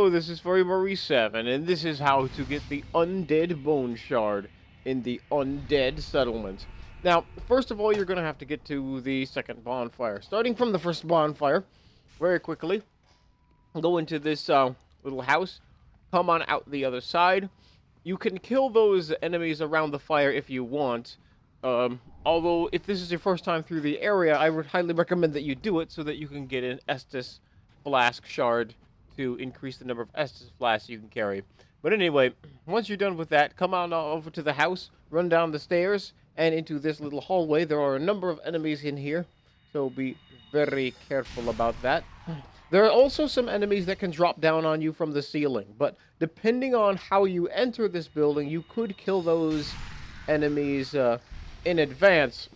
Hello, this is Furry 7, and this is how to get the Undead Bone Shard in the Undead Settlement. Now, first of all, you're going to have to get to the second bonfire. Starting from the first bonfire, very quickly, go into this little house, come on out the other side. You can kill those enemies around the fire if you want. Although, if this is your first time through the area, I would highly recommend that you do it so that you can get an Estus Flask Shard to increase the number of Estus flasks you can carry. But anyway, once you're done with that, come on over to the house, run down the stairs, and into this little hallway. There are a number of enemies in here, so be very careful about that. There are also some enemies that can drop down on you from the ceiling, but depending on how you enter this building, you could kill those enemies in advance.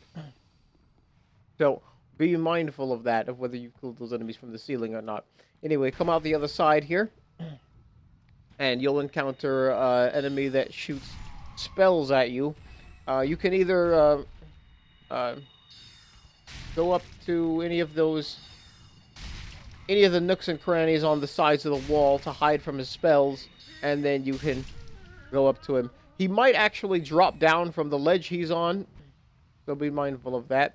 So be mindful of that, of whether you've killed those enemies from the ceiling or not. Anyway, come out the other side here, and you'll encounter an enemy that shoots spells at you. You can either go up to any of the nooks and crannies on the sides of the wall to hide from his spells, and then you can go up to him. He might actually drop down from the ledge he's on, so be mindful of that.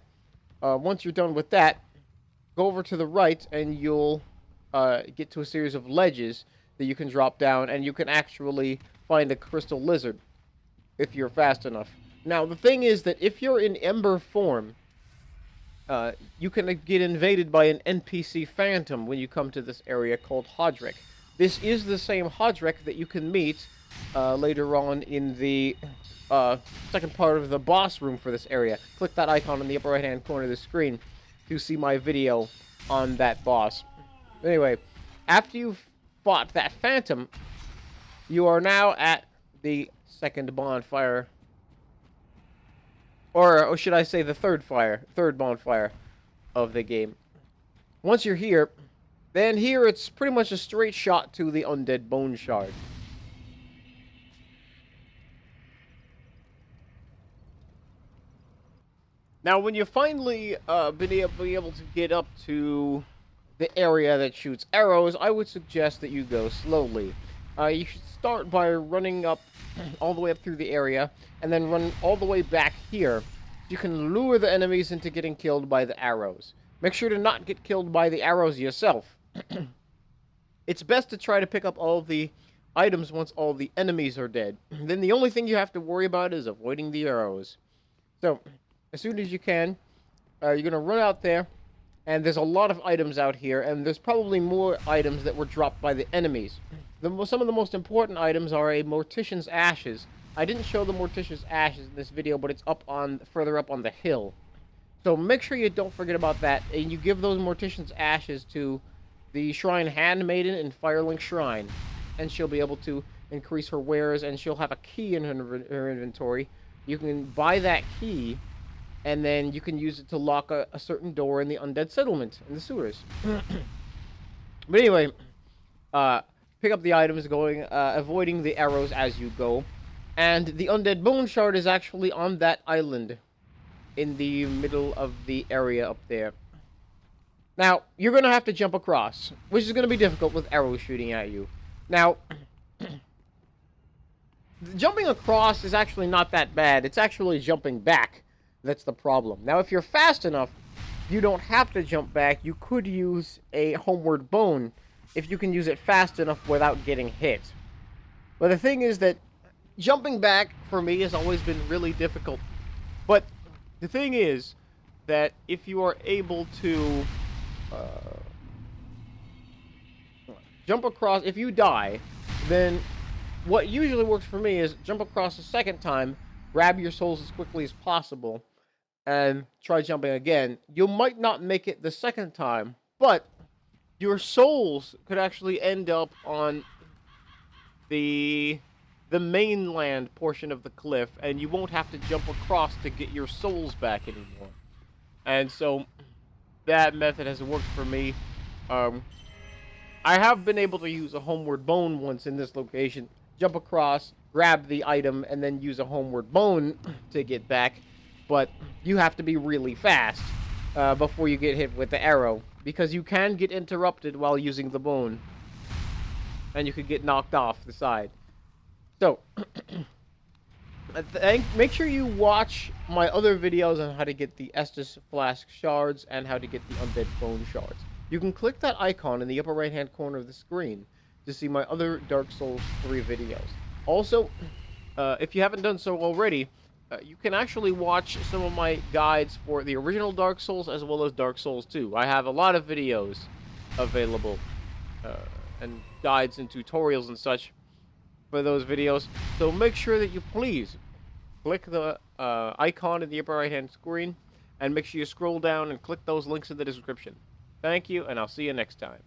Once you're done with that, go over to the right, and you'll get to a series of ledges that you can drop down, and you can actually find a crystal lizard if you're fast enough. Now, the thing is that if you're in Ember form, you can get invaded by an NPC phantom when you come to this area called Hodrick. This is the same Hodrick that you can meet later on in the second part of the boss room for this area. Click that icon in the upper right-hand corner of the screen to see my video on that boss. Anyway, after you've fought that phantom, you are now at the second bonfire. Or should I say the third bonfire of the game. Once you're here, then here it's pretty much a straight shot to the Undead Bone Shard. Now, when you finally be able to get up to the area that shoots arrows, I would suggest that you go slowly. You should start by running up all the way up through the area, and then run all the way back here. You can lure the enemies into getting killed by the arrows. Make sure to not get killed by the arrows yourself. It's best to try to pick up all the items once all the enemies are dead. Then the only thing you have to worry about is avoiding the arrows. So, as soon as you can, you're going to run out there. And there's a lot of items out here, and there's probably more items that were dropped by the enemies. Some of the most important items are a Morticians Ashes. I didn't show the Morticians Ashes in this video, but it's further up on the hill. So make sure you don't forget about that, and you give those Morticians Ashes to the Shrine Handmaiden in Firelink Shrine. And she'll be able to increase her wares, and she'll have a key in her inventory. You can buy that key, and then you can use it to lock a certain door in the Undead Settlement, in the sewers. But anyway, pick up the items avoiding the arrows as you go. And the Undead Bone Shard is actually on that island in the middle of the area up there. Now, you're going to have to jump across, which is going to be difficult with arrows shooting at you. Now, jumping across is actually not that bad. It's actually jumping back that's the problem. Now, if you're fast enough, you don't have to jump back. You could use a homeward bone if you can use it fast enough without getting hit. But the thing is that jumping back, for me, has always been really difficult. But the thing is that if you are able to jump across, if you die, then what usually works for me is jump across a second time, grab your souls as quickly as possible, and try jumping again. You might not make it the second time, but your souls could actually end up on the mainland portion of the cliff, and you won't have to jump across to get your souls back anymore. And so that method has worked for me. I have been able to use a homeward bone once in this location. Jump across, grab the item, and then use a homeward bone to get back. But you have to be really fast before you get hit with the arrow, because you can get interrupted while using the bone. and you could get knocked off the side. So, make sure you watch my other videos on how to get the Estus Flask shards and how to get the Undead Bone shards. You can click that icon in the upper right-hand corner of the screen to see my other Dark Souls 3 videos. Also, if you haven't done so already, you can actually watch some of my guides for the original Dark Souls as well as Dark Souls 2. I have a lot of videos available, and guides and tutorials and such for those videos. So make sure that you please click the icon in the upper right-hand screen, and make sure you scroll down and click those links in the description. Thank you, and I'll see you next time.